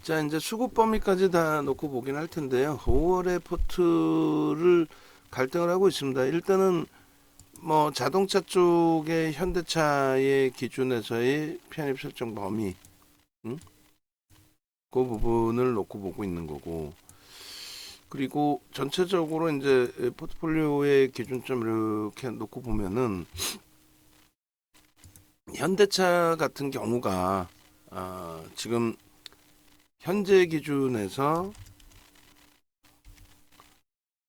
자, 이제 수급 범위까지 다 놓고 보긴 할 텐데요. 5월에 포트를 갈등을 하고 있습니다. 일단은 뭐 자동차 쪽의 현대차의 기준에서의 편입 설정 범위, 그 부분을 놓고 보고 있는 거고, 그리고 전체적으로 이제 포트폴리오의 기준점 이렇게 놓고 보면은 현대차 같은 경우가 지금 현재 기준에서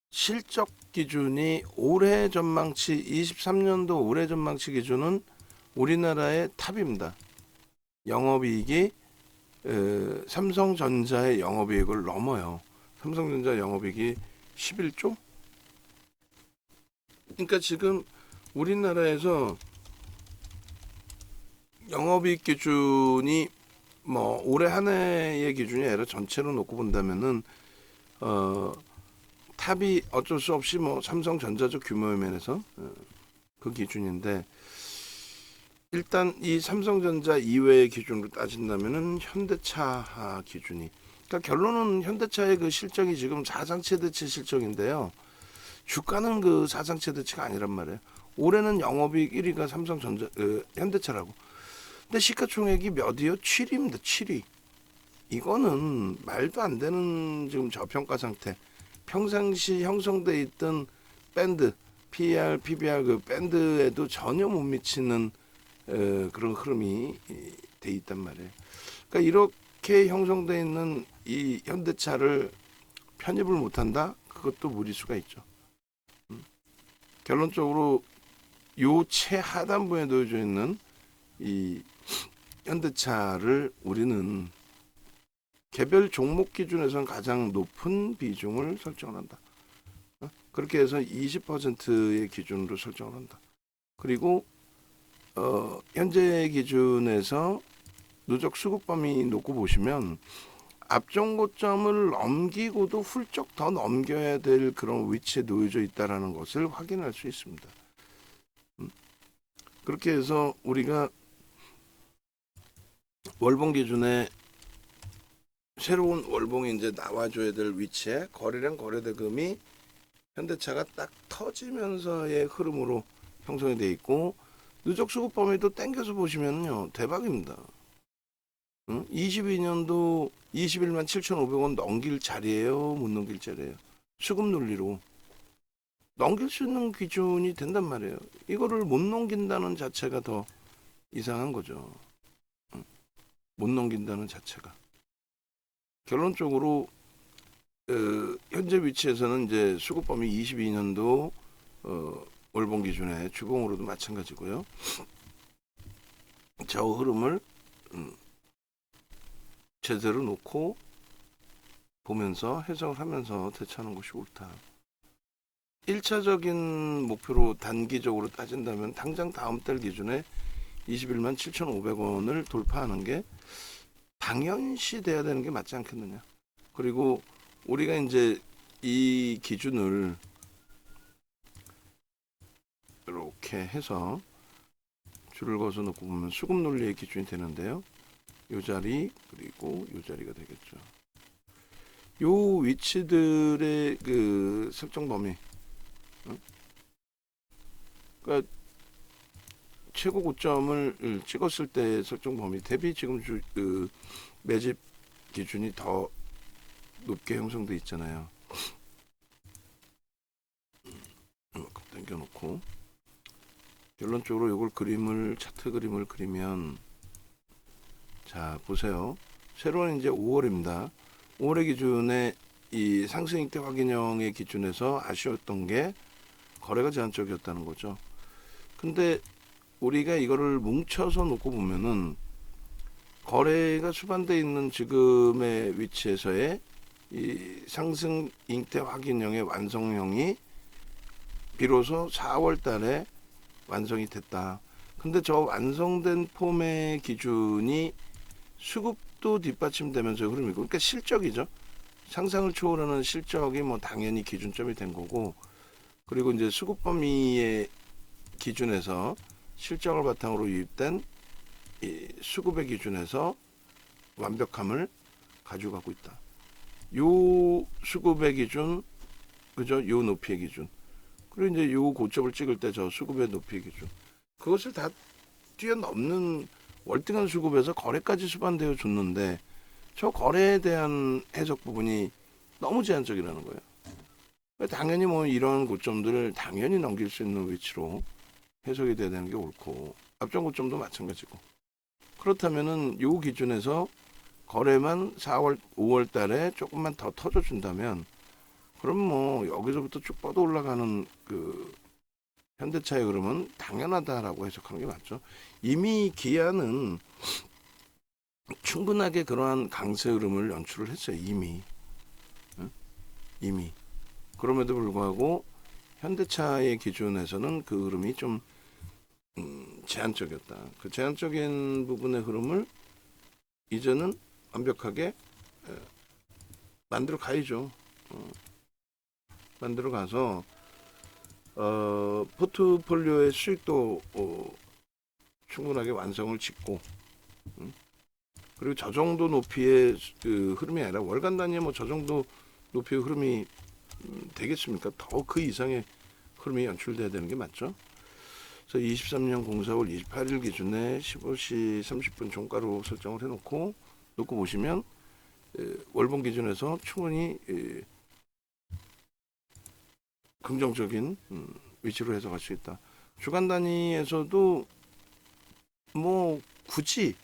실적 기준이 올해 전망치 23년도 올해 전망치 기준은 우리나라의 탑입니다. 영업이익이 삼성전자의 영업이익을 넘어요. 삼성전자 영업이익이 11조? 그러니까 지금 우리나라에서 영업이익 기준이 뭐 올해 한 해의 기준이 아니라 전체로 놓고 본다면은 탑이 어쩔 수 없이 뭐 삼성전자적 규모의 면에서 그 기준인데, 일단 이 삼성전자 이외의 기준으로 따진다면은 현대차 기준이, 그러니까 결론은 현대차의 그 실적이 지금 사상최대치 실적인데요. 주가는 그 사상최대치가 아니란 말이에요. 올해는 영업이익 1위가 삼성전자 현대차라고. 근데 시가총액이 몇이요? 7위입니다. 7위. 이거는 말도 안 되는 지금 저평가 상태. 평상시 형성돼 있던 밴드 PER, PBR 그 밴드에도 전혀 못 미치는 그런 흐름이 돼 있단 말이에요. 그러니까 이렇게 형성돼 있는 이 현대차를 편입을 못한다? 그것도 무리수가 있죠. 결론적으로 요 최하단부에 놓여져 있는 이 현대차를 우리는 개별 종목 기준에서는 가장 높은 비중을 설정을 한다. 그렇게 해서 20%의 기준으로 설정을 한다. 그리고 현재 기준에서 누적 수급 범위 놓고 보시면 앞전 고점을 넘기고도 훌쩍 더 넘겨야 될 그런 위치에 놓여져 있다는 것을 확인할 수 있습니다. 그렇게 해서 우리가 월봉 기준에 새로운 월봉이 이제 나와줘야 될 위치에 거래량 거래대금이 현대차가 딱 터지면서의 흐름으로 형성이 돼 있고, 누적 수급 범위도 땡겨서 보시면요 대박입니다. 22년도 21만 7,500원 넘길 자리예요, 못 넘길 자리예요? 수급 논리로 넘길 수 있는 기준이 된단 말이에요. 이거를 못 넘긴다는 자체가 더 이상한 거죠. 못 넘긴다는 자체가. 결론적으로 현재 위치에서는 이제 수급 범위 22년도 월봉 기준의 주봉으로도 마찬가지고요. 저 흐름을 제대로 놓고 보면서 해석을 하면서 대처하는 것이 옳다. 1차적인 목표로 단기적으로 따진다면 당장 다음 달 기준에 21만 7,500원을 돌파하는 게 당연시 돼야 되는 게 맞지 않겠느냐. 그리고 우리가 이제 이 기준을 이렇게 해서 줄을 그어서 놓고 보면 수급 논리의 기준이 되는데요. 요 자리 그리고 요 자리가 되겠죠. 요 위치들의 그 설정 범위, 그러니까 최고 고점을 찍었을 때 설정 범위 대비 지금 매집 기준이 더 높게 형성돼 있잖아요. 당겨놓고 결론적으로 이걸 차트 그림을 그리면, 자 보세요. 새로운 이제 5월입니다. 5월의 기준에 이 상승 익대 확인형의 기준에서 아쉬웠던 게 거래가 제한적이었다는 거죠. 근데 우리가 이거를 뭉쳐서 놓고 보면은 거래가 수반돼 있는 지금의 위치에서의 이 상승 잉태 확인형의 완성형이 비로소 4월 달에 완성이 됐다. 근데 저 완성된 폼의 기준이 수급도 뒷받침되면서 흐름이고, 그러니까 실적이죠. 상상을 초월하는 실적이 뭐 당연히 기준점이 된 거고, 그리고 이제 수급 범위의 기준에서 실적을 바탕으로 유입된 이 수급의 기준에서 완벽함을 가지고 있다. 요 수급의 기준, 그죠? 요 높이의 기준. 그리고 이제 요 고점을 찍을 때 저 수급의 높이의 기준. 그것을 다 뛰어넘는 월등한 수급에서 거래까지 수반되어 줬는데 저 거래에 대한 해석 부분이 너무 제한적이라는 거예요. 당연히 뭐 이런 고점들을 당연히 넘길 수 있는 위치로 해석이 돼야 되는 게 옳고 앞전 고점도 마찬가지고 그렇다면은 요 기준에서 거래만 4월, 5월 달에 조금만 더 터져준다면 그럼 뭐 여기서부터 쭉 뻗어 올라가는 그 현대차의 흐름은 당연하다라고 해석하는 게 맞죠. 이미 기아는 충분하게 그러한 강세 흐름을 연출을 했어요. 이미. 응? 이미. 그럼에도 불구하고 현대차의 기준에서는 그 흐름이 좀 제한적이었다. 그 제한적인 부분의 흐름을 이제는 완벽하게 만들어 가야죠. 만들어 가서 포트폴리오의 수익도 충분하게 완성을 짓고 그리고 저 정도 높이의 그 흐름이 아니라 월간 단위에 뭐 저 정도 높이의 흐름이 되겠습니까? 더 그 이상의 흐름이 연출돼야 되는 게 맞죠. 그래서 23년 04월 28일 기준에 15시 30분 종가로 설정을 해놓고 보시면 월봉 기준에서 충분히 긍정적인 위치로 해석할 수 있다. 주간 단위에서도 뭐 굳이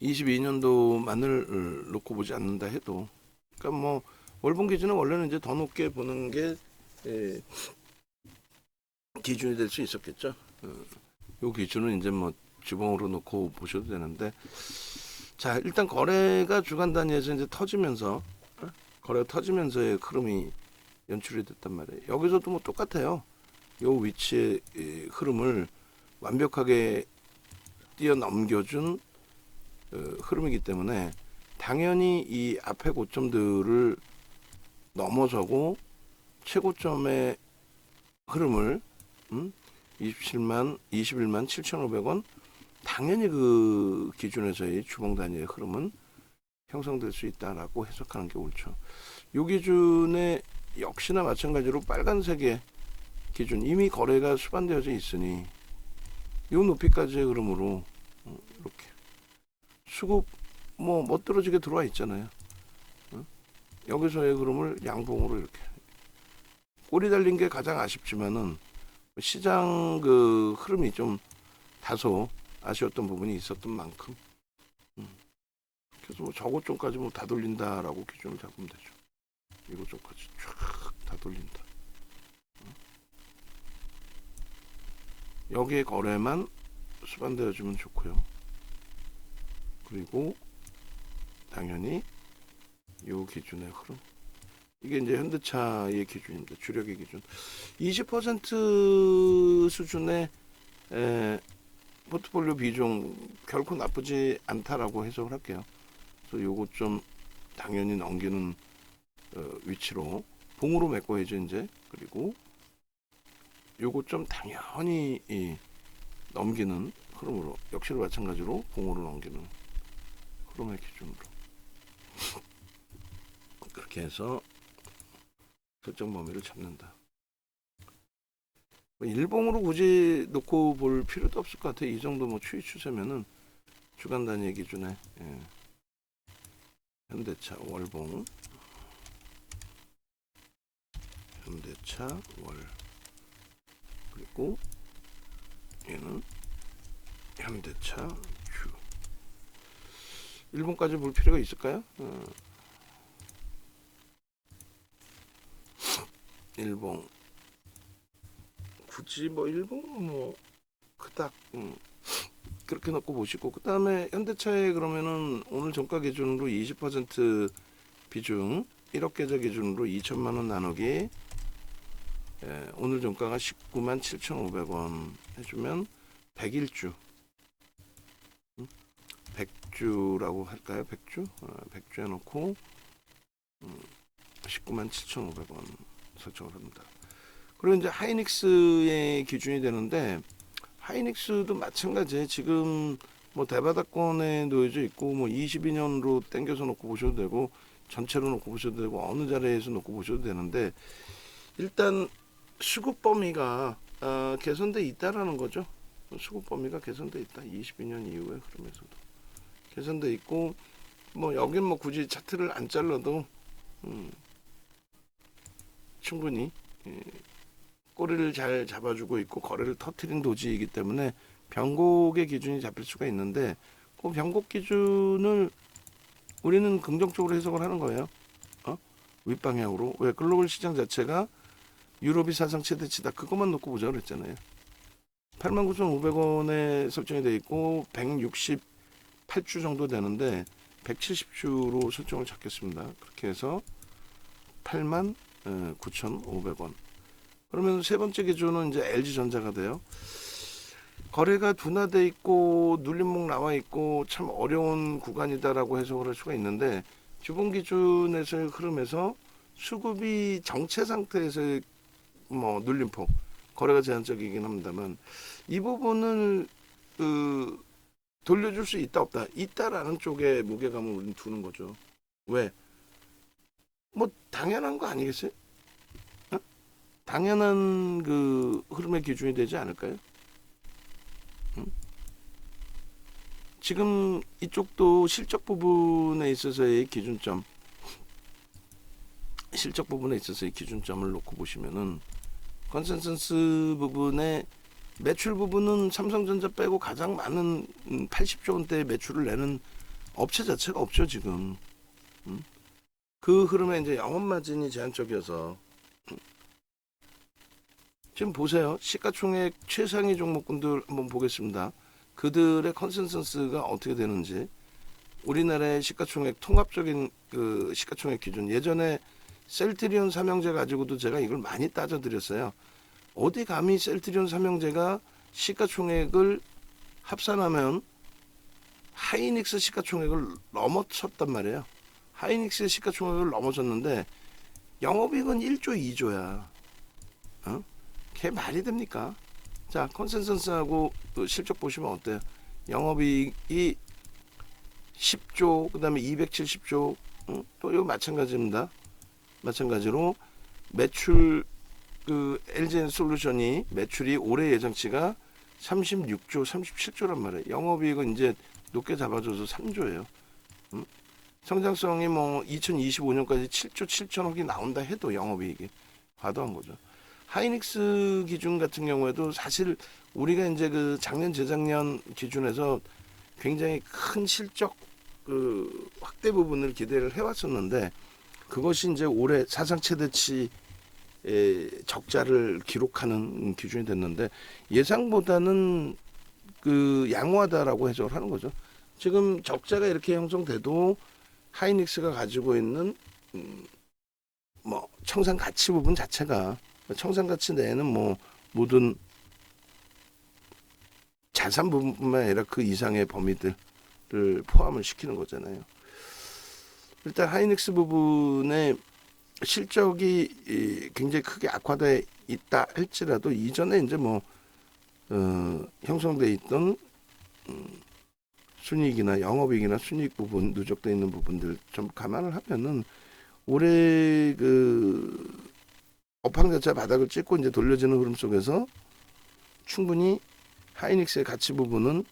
22년도만을 놓고 보지 않는다 해도 그러니까 뭐 월봉 기준은 원래는 이제 더 높게 보는 게 기준이 될 수 있었겠죠. 요 기준은 이제 뭐 주봉으로 놓고 보셔도 되는데 자 일단 거래가 주간 단위에서 이제 터지면서 거래가 터지면서의 흐름이 연출이 됐단 말이에요. 여기서도 뭐 똑같아요. 요 위치의 흐름을 완벽하게 뛰어넘겨준 흐름이기 때문에 당연히 이 앞에 고점들을 넘어서고 최고점의 흐름을 21만 7,500원 당연히 그 기준에서의 주봉 단위의 흐름은 형성될 수 있다라고 해석하는 게 옳죠. 이 기준에 역시나 마찬가지로 빨간색의 기준 이미 거래가 수반되어져 있으니 이 높이까지의 흐름으로 이렇게 수급 뭐 멋들어지게 들어와 있잖아요. 여기서의 흐름을 양봉으로 이렇게 꼬리 달린 게 가장 아쉽지만은 시장 그 흐름이 좀 다소 아쉬웠던 부분이 있었던 만큼 그래서 뭐 저고점까지 뭐 다 돌린다라고 기준을 잡으면 되죠. 이고점까지 쫙 다 돌린다. 여기에 거래만 수반되어주면 좋고요. 그리고 당연히 이 기준의 흐름 이게 이제 현대차의 기준입니다. 주력의 기준 20% 수준의 포트폴리오 비중 결코 나쁘지 않다라고 해석을 할게요. 그래서 요거 좀 당연히 넘기는 위치로 봉으로 메꿔야죠 이제. 그리고 요거 좀 당연히 넘기는 흐름으로 역시나 마찬가지로 봉으로 넘기는 흐름의 기준으로 그렇게 해서 설정 범위를 잡는다. 일봉으로 굳이 놓고 볼 필요도 없을 것 같아요. 이 정도 뭐 추이 추세면은 주간 단위 기준에 현대차 월봉 현대차 월 그리고 얘는 현대차 주 일봉까지 볼 필요가 있을까요? 일봉 굳이 뭐 일봉 뭐 그닥 그렇게 놓고 보시고 그 다음에 현대차에 그러면은 오늘 종가 기준으로 20% 비중 1억 계좌 기준으로 2천만 원 나누기 오늘 종가가 19만 7,500원 해주면 101주 100주라고 할까요? 100주? 100주 해놓고 19만 7,500원 설정을 합니다. 그리고 이제 하이닉스의 기준이 되는데 하이닉스도 마찬가지예요. 지금 뭐 대바닥권에 놓여져 있고 뭐 22년으로 땡겨서 놓고 보셔도 되고 전체로 놓고 보셔도 되고 어느 자리에서 놓고 보셔도 되는데 일단 수급 범위가 개선돼 있다라는 거죠. 수급 범위가 개선돼 있다. 22년 이후에 그러면서도 개선돼 있고 뭐 여긴 뭐 굳이 차트를 안 잘라도 충분히 꼬리를 잘 잡아주고 있고 거래를 터트린 도지이기 때문에 변곡의 기준이 잡힐 수가 있는데 그 변곡 기준을 우리는 긍정적으로 해석을 하는 거예요. 윗방향으로. 왜? 글로벌 시장 자체가 유럽이 사상 최대치다. 그것만 놓고 보자 그랬잖아요. 89,500원에 설정이 돼 있고 168주 정도 되는데 170주로 설정을 잡겠습니다. 그렇게 해서 89,500원. 그러면 세 번째 기준은 이제 LG전자가 돼요. 거래가 둔화돼 있고 눌림목 나와 있고 참 어려운 구간이다라고 해석을 할 수가 있는데 주봉 기준에서의 흐름에서 수급이 정체 상태에서의 뭐 눌림폭 거래가 제한적이긴 합니다만 이 부분을 돌려줄 수 있다 없다 있다라는 쪽에 무게감을 우리는 두는 거죠. 왜? 뭐 당연한 거 아니겠어요? 당연한 그 흐름의 기준이 되지 않을까요? 지금 이쪽도 실적 부분에 있어서의 기준점, 실적 부분에 있어서의 기준점을 놓고 보시면은 컨센서스 부분의 매출 부분은 삼성전자 빼고 가장 많은 80조 원대의 매출을 내는 업체 자체가 없죠 지금. 그 흐름에 이제 영업 마진이 제한적이어서 지금 보세요. 시가총액 최상위 종목군들 한번 보겠습니다. 그들의 컨센서스가 어떻게 되는지. 우리나라의 시가총액 통합적인 그 시가총액 기준. 예전에 셀트리온 삼형제 가지고도 제가 이걸 많이 따져드렸어요. 어디 감히 셀트리온 삼형제가 시가총액을 합산하면 하이닉스 시가총액을 넘어섰단 말이에요. 하이닉스의 시가총액을 넘어섰는데 영업이익은 1조 2조야. 그게 말이 됩니까? 자, 컨센서스하고 실적 보시면 어때요? 영업이익이 10조, 그 다음에 270조, 또 이거 마찬가지입니다. 마찬가지로 매출, 그 LG엔솔루션이 매출이 올해 예정치가 36조, 37조란 말이에요. 영업이익은 이제 높게 잡아줘서 3조예요. 성장성이 뭐 2025년까지 7조 7천억이 나온다 해도 영업이익이 과도한 거죠. 하이닉스 기준 같은 경우에도 사실 우리가 이제 그 작년 재작년 기준에서 굉장히 큰 실적 그 확대 부분을 기대를 해왔었는데 그것이 이제 올해 사상 최대치 적자를 기록하는 기준이 됐는데 예상보다는 그 양호하다라고 해석을 하는 거죠. 지금 적자가 이렇게 형성돼도 하이닉스가 가지고 있는 뭐 청산 가치 부분 자체가 청산 가치 내에는 뭐 모든 자산 부분뿐만 아니라 그 이상의 범위들을 포함을 시키는 거잖아요. 일단 하이닉스 부분의 실적이 굉장히 크게 악화돼 있다 할지라도 이전에 이제 뭐 형성돼 있던 순이익이나 영업이익이나 순이익 부분 누적돼 있는 부분들 좀 감안을 하면은 올해 그 업황 자체 바닥을 찍고 이제 돌려지는 흐름 속에서 충분히 하이닉스의 가치 부분은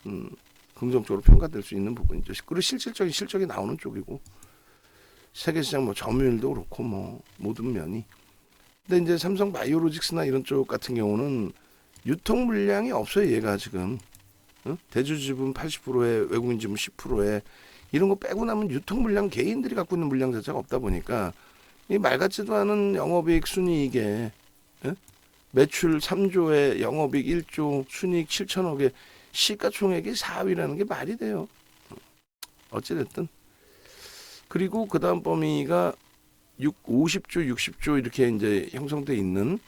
긍정적으로 평가될 수 있는 부분이죠. 그리고 실질적인 실적이 나오는 쪽이고 세계 시장 뭐 점유율도 그렇고 뭐 모든 면이. 근데 이제 삼성 바이오로직스나 이런 쪽 같은 경우는 유통 물량이 없어요. 얘가 지금 대주 지분 80%에 외국인 지분 10%에 이런 거 빼고 나면 유통 물량 개인들이 갖고 있는 물량 자체가 없다 보니까 이 말 같지도 않은 영업이익 순이익에 매출 3조에 영업이익 1조 순이익 7천억에 시가총액이 4위라는 게 말이 돼요. 어찌됐든 그리고 그 다음 범위가 50조 60조 이렇게 이제 형성돼 있는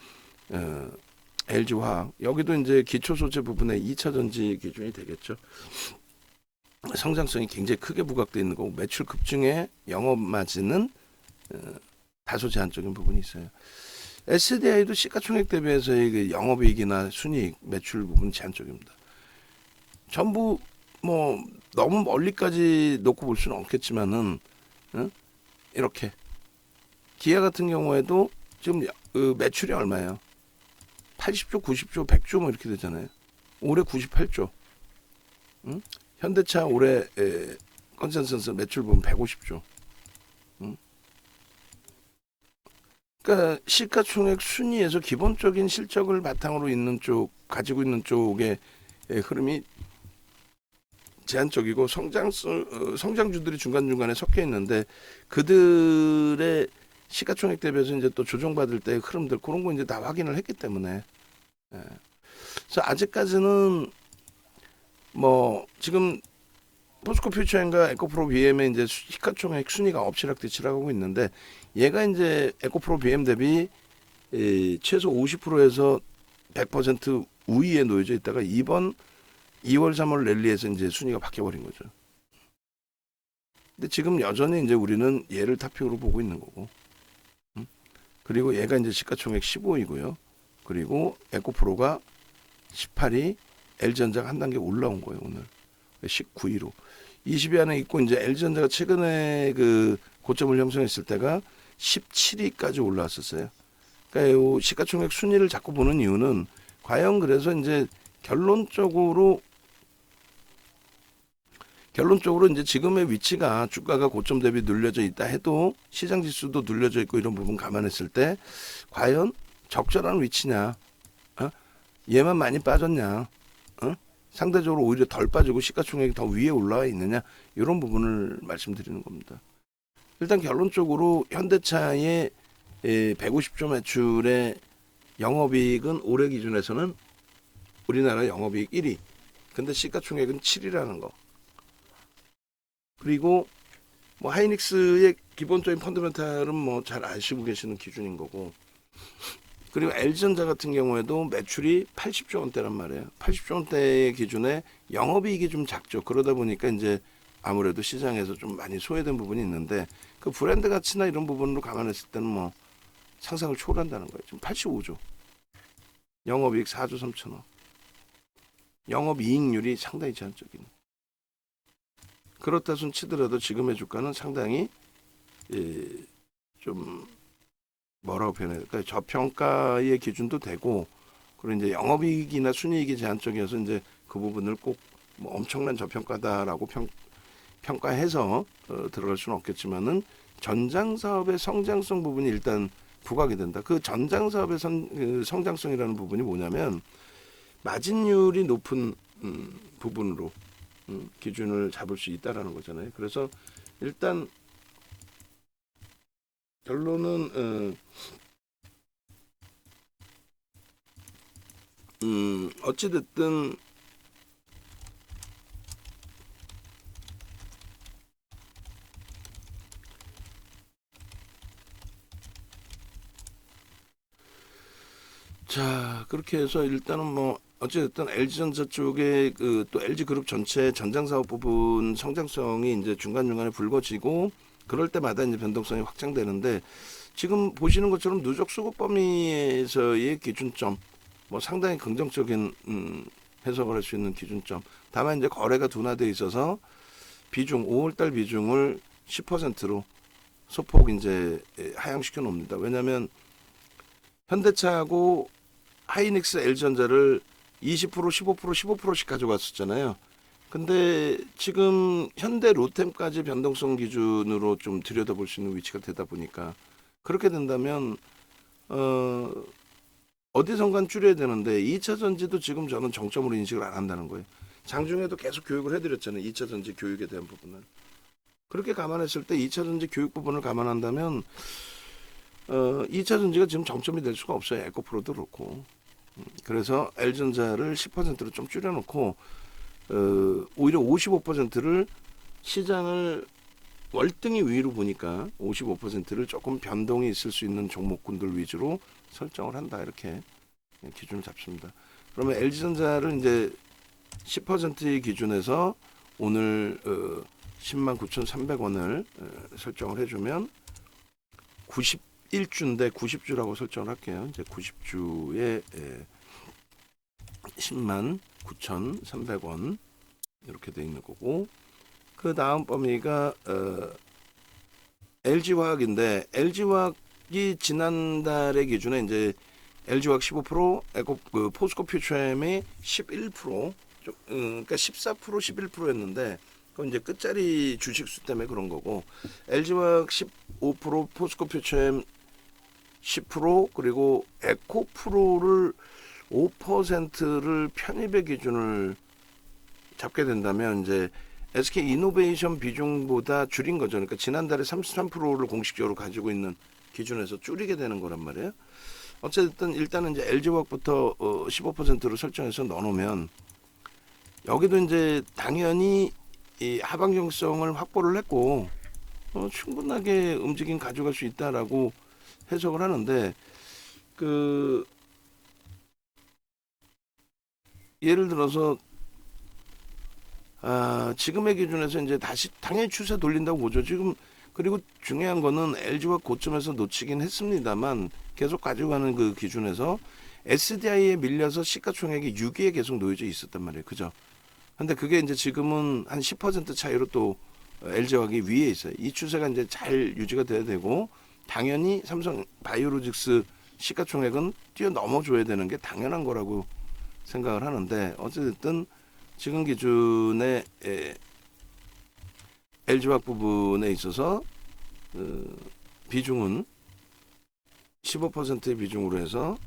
LG화학 여기도 이제 기초소재 부분의 2차 전지 기준이 되겠죠. 성장성이 굉장히 크게 부각되어 있는 거고 매출 급증에 영업 마진은 다소 제한적인 부분이 있어요. SDI도 시가총액 대비해서의 그 영업이익이나 순이익, 매출 부분 제한적입니다. 전부 뭐 너무 멀리까지 놓고 볼 수는 없겠지만은 이렇게 기아 같은 경우에도 지금 그 매출이 얼마예요? 80조, 90조, 100조 뭐 이렇게 되잖아요. 올해 98조. 현대차 올해 컨센서스 매출 보면 150조. 그러니까 시가총액 순위에서 기본적인 실적을 바탕으로 있는 쪽, 가지고 있는 쪽의 흐름이 제한적이고 성장주들이 중간중간에 섞여 있는데 그들의 시가총액 대비해서 이제 또 조정받을 때의 흐름들 그런 거 이제 다 확인을 했기 때문에 그래서 아직까지는 뭐 지금 포스코 퓨처엔과 에코프로 BM의 이제 시가총액 순위가 엎치락뒤치락하고 있는데 얘가 이제 에코프로 BM 대비 최소 50%에서 100% 우위에 놓여져 있다가 이번 2월 3월 랠리에서 이제 순위가 바뀌어버린 거죠. 근데 지금 여전히 이제 우리는 얘를 탑픽으로 보고 있는 거고, 그리고 얘가 이제 시가총액 15이고요. 그리고 에코프로가 18위, LG전자가 한 단계 올라온 거예요 오늘 19위로. 20위 안에 있고 이제 LG전자가 최근에 그 고점을 형성했을 때가 17위까지 올라왔었어요. 그러니까 이 시가총액 순위를 자꾸 보는 이유는 과연 그래서 이제 결론적으로 이제 지금의 위치가 주가가 고점 대비 눌려져 있다 해도 시장 지수도 눌려져 있고 이런 부분 감안했을 때 과연 적절한 위치냐, 얘만 많이 빠졌냐, 상대적으로 오히려 덜 빠지고 시가총액이 더 위에 올라와 있느냐, 이런 부분을 말씀드리는 겁니다. 일단 결론적으로 현대차의 150조 매출의 영업이익은 올해 기준에서는 우리나라 영업이익 1위, 근데 시가총액은 7위라는 거. 그리고 뭐 하이닉스의 기본적인 펀더멘탈은 뭐 잘 아시고 계시는 기준인 거고, 그리고 LG전자 같은 경우에도 매출이 80조 원대란 말이에요. 80조 원대의 기준에 영업이익이 좀 작죠. 그러다 보니까 이제 아무래도 시장에서 좀 많이 소외된 부분이 있는데 그 브랜드 가치나 이런 부분으로 감안했을 때는 뭐 상상을 초월한다는 거예요. 지금 85조, 영업이익 4조 3천억, 영업이익률이 상당히 제한적인. 그렇다 손 치더라도 지금의 주가는 상당히 좀 뭐라고 표현해야 될까요? 저평가의 기준도 되고, 그리고 이제 영업이익이나 순이익이 제한적이어서 이제 그 부분을 꼭 뭐 엄청난 저평가다라고 평가해서 들어갈 수는 없겠지만은 전장 사업의 성장성 부분이 일단 부각이 된다. 그 전장 사업의 성장성이라는 부분이 뭐냐면 마진율이 높은 부분으로 기준을 잡을 수 있다라는 거잖아요. 그래서 일단 결론은 어찌됐든 자 그렇게 해서 일단은 뭐 어쨌든 LG전자 쪽에 그 또 LG그룹 전체 전장사업 부분 성장성이 이제 중간중간에 불거지고 그럴 때마다 이제 변동성이 확장되는데 지금 보시는 것처럼 누적 수급 범위에서의 기준점 뭐 상당히 긍정적인 해석을 할 수 있는 기준점. 다만 이제 거래가 둔화돼 있어서 비중 5월달 비중을 10%로 소폭 이제 하향시켜 놓습니다. 왜냐하면 현대차하고 하이닉스 LG전자를 20%, 15%, 15%씩 가져갔었잖아요. 근데 지금 현대 로템까지 변동성 기준으로 좀 들여다볼 수 있는 위치가 되다 보니까 그렇게 된다면 어디선간 줄여야 되는데 2차 전지도 지금 저는 정점으로 인식을 안 한다는 거예요. 장중에도 계속 교육을 해드렸잖아요. 2차 전지 교육에 대한 부분을. 그렇게 감안했을 때 2차 전지 교육 부분을 감안한다면 2차 전지가 지금 정점이 될 수가 없어요. 에코프로도 그렇고. 그래서 L전자를 10%로 좀 줄여놓고 오히려 55%를 시장을 월등히 위로 보니까 55%를 조금 변동이 있을 수 있는 종목군들 위주로 설정을 한다, 이렇게 기준을 잡습니다. 그러면 LG전자를 이제 10%의 기준에서 오늘 109,300원을 설정을 해주면 91주인데 90주라고 설정을 할게요. 이제 90주에 109,300원 이렇게 돼 있는 거고, 그 다음 범위가 LG화학인데, LG화학이 지난달의 기준에 이제 LG화학 15%, 그 포스코 퓨처엠이 11%, 그러니까 14%, 11%였는데, 그건 이제 끝자리 주식수 때문에 그런 거고, LG화학 15%, 포스코 퓨처엠 10%, 그리고 에코프로를 5%를 편입의 기준을 잡게 된다면 이제 SK 이노베이션 비중보다 줄인 거죠. 그러니까 지난달에 33%를 공식적으로 가지고 있는 기준에서 줄이게 되는 거란 말이에요. 어쨌든 일단은 이제 LG화학부터 15%로 설정해서 넣어놓으면 여기도 이제 당연히 이 하방정성을 확보를 했고 충분하게 움직임 가져갈 수 있다라고 해석을 하는데, 그 예를 들어서 지금의 기준에서 이제 다시 당연히 추세 돌린다고 보죠. 지금 그리고 중요한 거는 LG가 고점에서 놓치긴 했습니다만 계속 가져가는 그 기준에서 SDI에 밀려서 시가총액이 6위에 계속 놓여져 있었단 말이에요. 그죠? 근데 그게 이제 지금은 한 10% 차이로 또 LG화학이 위에 있어요. 이 추세가 이제 잘 유지가 돼야 되고, 당연히 삼성 바이오로직스 시가총액은 뛰어넘어 줘야 되는 게 당연한 거라고 생각을 하는데, 어쨌든 지금 기준의 LG화학 부분에 있어서 비중은 15%의 비중으로 해서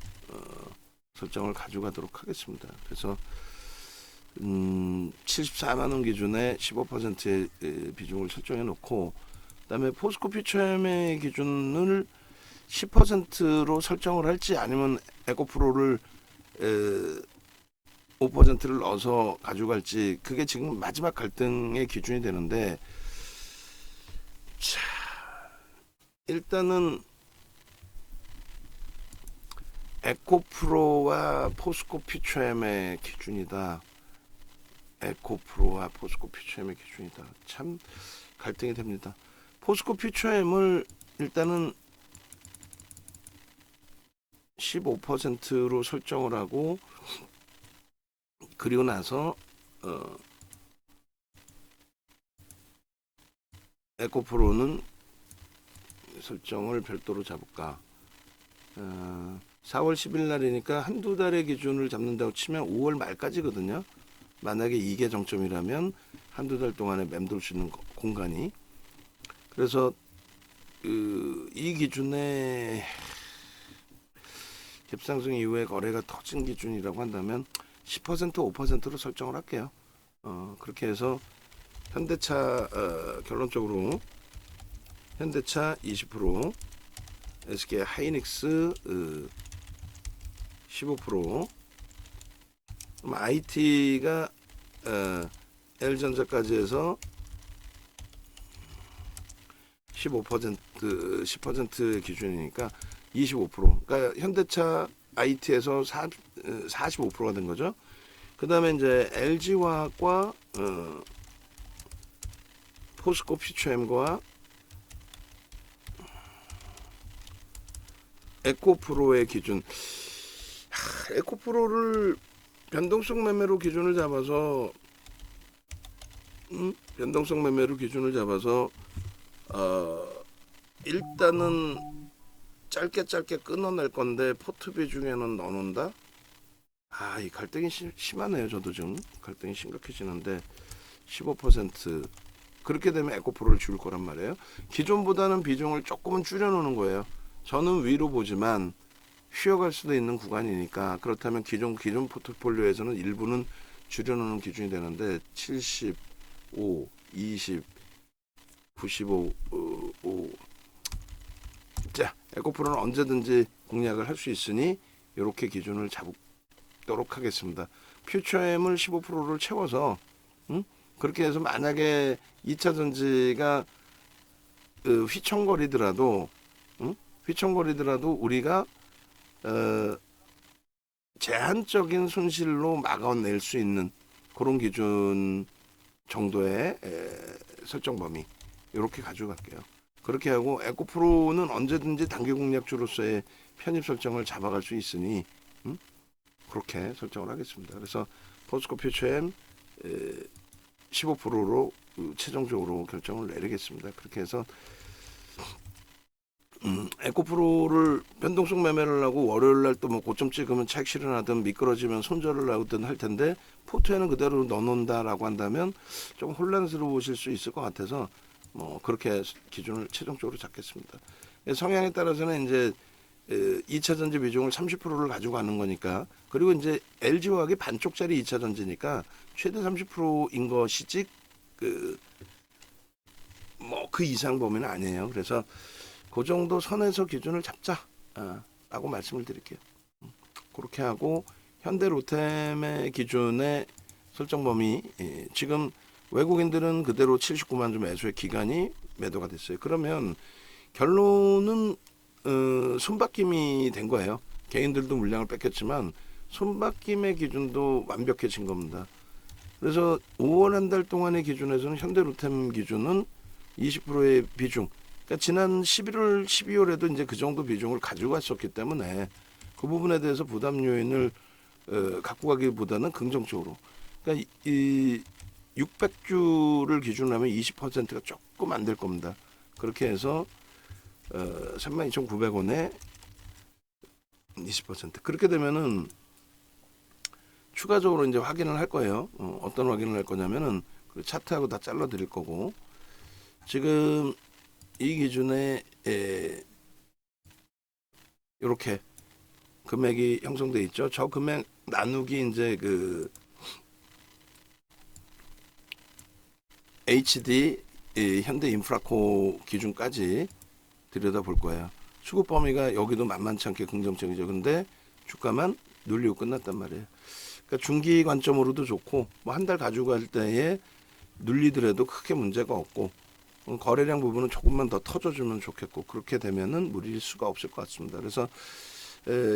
설정을 가져가도록 하겠습니다. 그래서 74만 원 기준에 15%의 비중을 설정해 놓고, 그다음에 포스코 퓨처엠의 기준을 10%로 설정을 할지 아니면 에코프로를 5%를 넣어서 가져갈지, 그게 지금 마지막 갈등의 기준이 되는데, 자, 일단은 에코프로와 포스코 퓨처엠의 기준이다. 에코프로와 포스코 퓨처엠의 기준이다. 참 갈등이 됩니다. 포스코 퓨처엠을 일단은 15%로 설정을 하고, 그리고 나서 에코프로는 설정을 별도로 잡을까. 4월 10일 날이니까 한두 달의 기준을 잡는다고 치면 5월 말까지거든요. 만약에 이게 정점이라면 한두 달 동안에 맴돌 수 있는 공간이. 그래서 이 기준에 갭상승 이후에 거래가 터진 기준이라고 한다면 10% 5%로 설정을 할게요. 그렇게 해서 현대차 결론적으로 현대차 20%, SK 하이닉스 15%, 그럼 IT가 L전자까지 해서 15% 10%의 기준이니까 25%. 그러니까 현대차 IT에서 45%가 된 거죠. 그 다음에 이제 LG화학과 포스코 퓨처엠과 에코프로의 기준. 에코프로를 변동성 매매로 기준을 잡아서 일단은 짧게 끊어낼 건데 포트비 중에는 넣어놓는다. 이 갈등이 심하네요. 저도 지금 갈등이 심각해지는데 15% 그렇게 되면 에코프로를 줄 거란 말이에요. 기존보다는 비중을 조금은 줄여놓는 거예요. 저는 위로 보지만 쉬어갈 수도 있는 구간이니까, 그렇다면 기존 포트폴리오에서는 일부는 줄여놓는 기준이 되는데 75, 20, 95, 5. 자, 에코프로는 언제든지 공략을 할 수 있으니 이렇게 기준을 잡도록 하겠습니다. 퓨처엠을 15%를 채워서 그렇게 해서 만약에 2차 전지가 휘청거리더라도 우리가 제한적인 손실로 막아낼 수 있는 그런 기준 정도의 설정 범위 이렇게 가져갈게요. 그렇게 하고 에코프로는 언제든지 단기 공략주로서의 편입 설정을 잡아갈 수 있으니 그렇게 설정을 하겠습니다. 그래서 포스코 퓨처엠 15%로 최종적으로 결정을 내리겠습니다. 그렇게 해서 에코프로를 변동성 매매를 하고 월요일 날 또 뭐 고점 찍으면 차익 실현하든 미끄러지면 손절을 하든 할 텐데 포트에는 그대로 넣어놓는다라고 한다면 좀 혼란스러우실 수 있을 것 같아서 뭐 그렇게 기준을 최종적으로 잡겠습니다. 성향에 따라서는 이제 2차 전지 비중을 30%를 가지고 가는 거니까, 그리고 이제 LG화학이 반쪽짜리 2차 전지니까 최대 30%인 것이지 뭐 그 이상 범위는 아니에요. 그래서 그 정도 선에서 기준을 잡자 라고 말씀을 드릴게요. 그렇게 하고 현대로템의 기준의 설정 범위, 지금 외국인들은 그대로 79만 주 매수의 기간이 매도가 됐어요. 그러면 결론은 손바뀜이 된 거예요. 개인들도 물량을 뺏겼지만 손바뀜의 기준도 완벽해진 겁니다. 그래서 5월 한 달 동안의 기준에서는 현대로템 기준은 20%의 비중, 그러니까 지난 11월, 12월에도 이제 그 정도 비중을 가지고 갔었기 때문에 그 부분에 대해서 부담 요인을 갖고 가기보다는 긍정적으로, 그러니까 이 600주를 기준으로 하면 20%가 조금 안 될 겁니다. 그렇게 해서 32,900원에 20%, 그렇게 되면은 추가적으로 이제 확인을 할 거예요. 어떤 확인을 할 거냐면은 그 차트하고 다 잘라 드릴 거고, 지금 이 기준에 이렇게 금액이 형성돼 있죠. 저 금액 나누기 이제 그 HD 현대인프라코 기준까지 들여다 볼 거예요. 수급 범위가 여기도 만만치 않게 긍정적이죠. 근데 주가만 눌리고 끝났단 말이에요. 그러니까 중기 관점으로도 좋고, 뭐 한 달 가지고 갈 때에 눌리더라도 크게 문제가 없고, 거래량 부분은 조금만 더 터져주면 좋겠고, 그렇게 되면은 무리일 수가 없을 것 같습니다. 그래서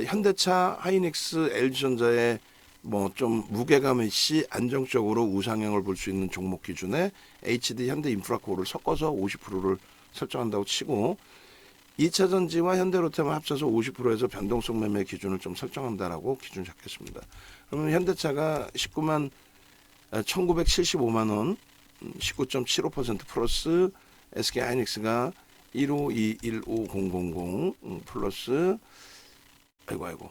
현대차, 하이닉스, LG전자의 뭐 좀 무게감 없이 안정적으로 우상향을 볼 수 있는 종목 기준에 HD 현대인프라코를 섞어서 50%를 설정한다고 치고, 2차 전지와 현대로템을 합쳐서 50%에서 변동성 매매 기준을 좀 설정한다라고 기준 잡겠습니다. 그러면 현대차가 1975만 원, 19.75% 플러스, SK하이닉스가 15215,000 플러스, 아이고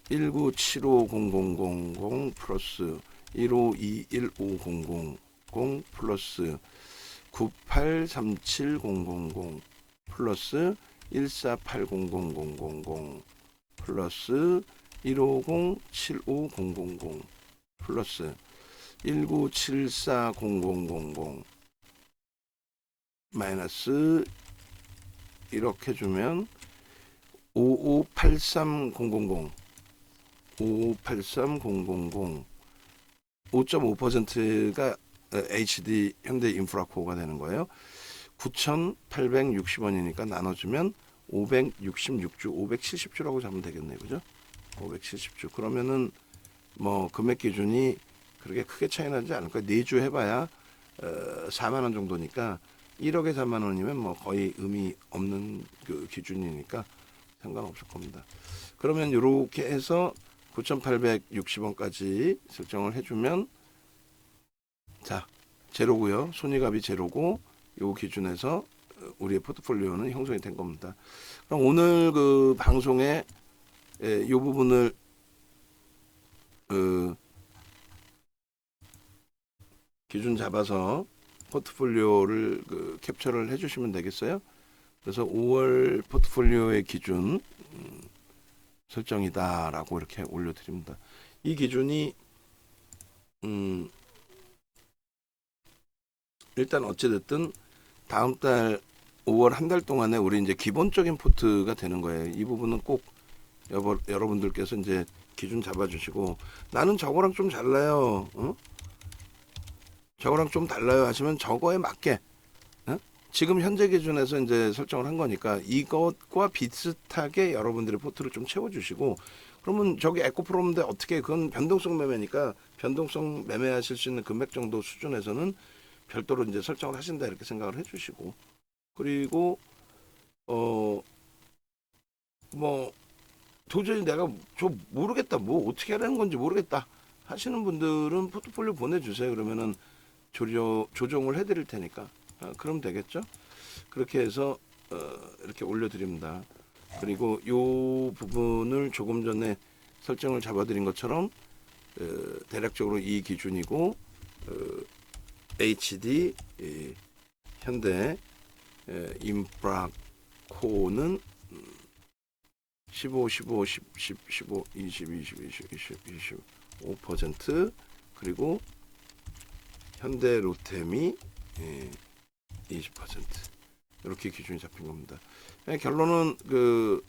19750,000 플러스 15215,000 플러스 9837,000 플러스 14800,000 플러스 15075,000 플러스 1974,000 마이너스 이렇게 주면 5583,000 5583,000 5.5%가 HD 현대인프라코어가 되는 거예요. 9,860원이니까 나눠주면 566주, 570주라고 잡으면 되겠네요. 그죠? 570주. 그러면은 뭐 금액 기준이 그렇게 크게 차이 나지 않을 거예요. 4주 해봐야 4만 원 정도니까 1억에 4만 원이면 뭐 거의 의미 없는 그 기준이니까 상관없을 겁니다. 그러면 이렇게 해서 9,860원까지 설정을 해주면, 자, 제로고요. 손익압이 제로고, 요 기준에서 우리의 포트폴리오는 형성이 된 겁니다. 그럼 오늘 그 방송에 이 부분을 기준 잡아서 포트폴리오를 캡처를 해주시면 되겠어요. 그래서 5월 포트폴리오의 기준 설정이다라고 이렇게 올려드립니다. 이 기준이 일단 어찌됐든 다음 달 5월 한 달 동안에 우리 이제 기본적인 포트가 되는 거예요. 이 부분은 꼭 여러분들께서 이제 기준 잡아주시고, 나는 저거랑 좀 달라요. 저거랑 좀 달라요 하시면 저거에 맞게, 지금 현재 기준에서 이제 설정을 한 거니까 이것과 비슷하게 여러분들의 포트를 좀 채워주시고, 그러면 저기 에코프로인데 어떻게, 그건 변동성 매매니까 변동성 매매하실 수 있는 금액 정도 수준에서는 별도로 이제 설정을 하신다 이렇게 생각을 해주시고, 그리고 뭐 도저히 내가 저 모르겠다, 뭐 어떻게 하라는 건지 모르겠다 하시는 분들은 포트폴리오 보내주세요. 그러면은 조정을 해드릴 테니까 그럼 되겠죠. 그렇게 해서 이렇게 올려드립니다. 그리고 이 부분을 조금 전에 설정을 잡아드린 것처럼 대략적으로 이 기준이고 HD 현대 인프라코는 15, 15, 10, 10, 15, 20, 20, 20, 20, 25% 그리고 현대 로템이 20% 이렇게 기준이 잡힌 겁니다. 결론은 그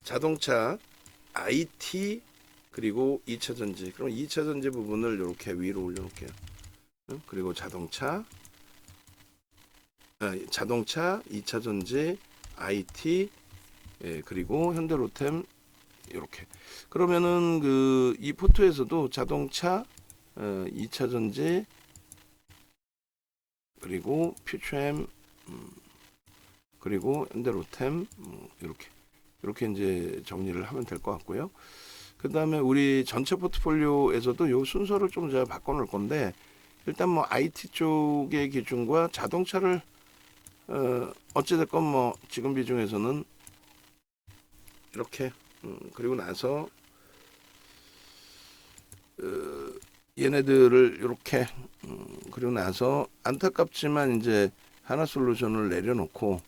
자동차, IT 그리고 2차 전지. 그럼 2차 전지 부분을 이렇게 위로 올려놓을게요. 그리고 자동차, 2차 전지, IT 그리고 현대로템 이렇게. 그러면은 그 이 포트에서도 자동차, 2차 전지 그리고 퓨처엠 그리고 현대로템 이렇게 이제 정리를 하면 될 것 같고요. 그 다음에 우리 전체 포트폴리오에서도 요 순서를 좀 제가 바꿔놓을 건데 일단 뭐 IT 쪽의 기준과 자동차를 어찌됐건 뭐 지금 비중에서는 이렇게 그리고 나서 얘네들을 이렇게 그리고 나서 안타깝지만 이제 하나솔루션을 내려놓고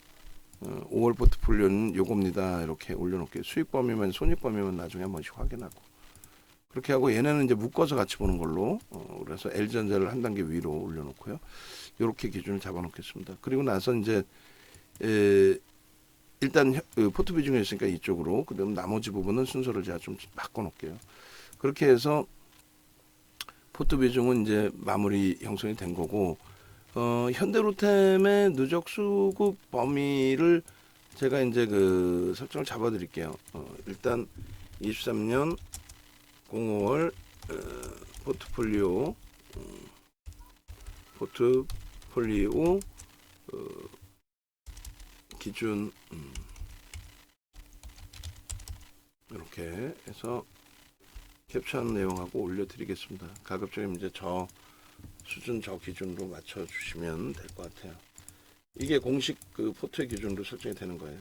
5월 포트폴리오는 요겁니다. 이렇게 올려놓을게요. 수익 범위면 손익 범위면 나중에 한 번씩 확인하고 그렇게 하고 얘네는 이제 묶어서 같이 보는 걸로 그래서 L전자를 한 단계 위로 올려놓고요. 이렇게 기준을 잡아놓겠습니다. 그리고 나서 이제 일단 포트 비중이 있으니까 이쪽으로 그다음 나머지 부분은 순서를 제가 좀 바꿔놓을게요. 그렇게 해서 포트 비중은 이제 마무리 형성이 된 거고 현대로템의 누적 수급 범위를 제가 이제 그 설정을 잡아드릴게요. 일단 23년 05월 포트폴리오 기준 이렇게 해서 캡처한 내용하고 올려드리겠습니다. 가급적이면 이제 저 수준 저 기준으로 맞춰주시면 될 것 같아요. 이게 공식 그 포트의 기준으로 설정이 되는 거예요.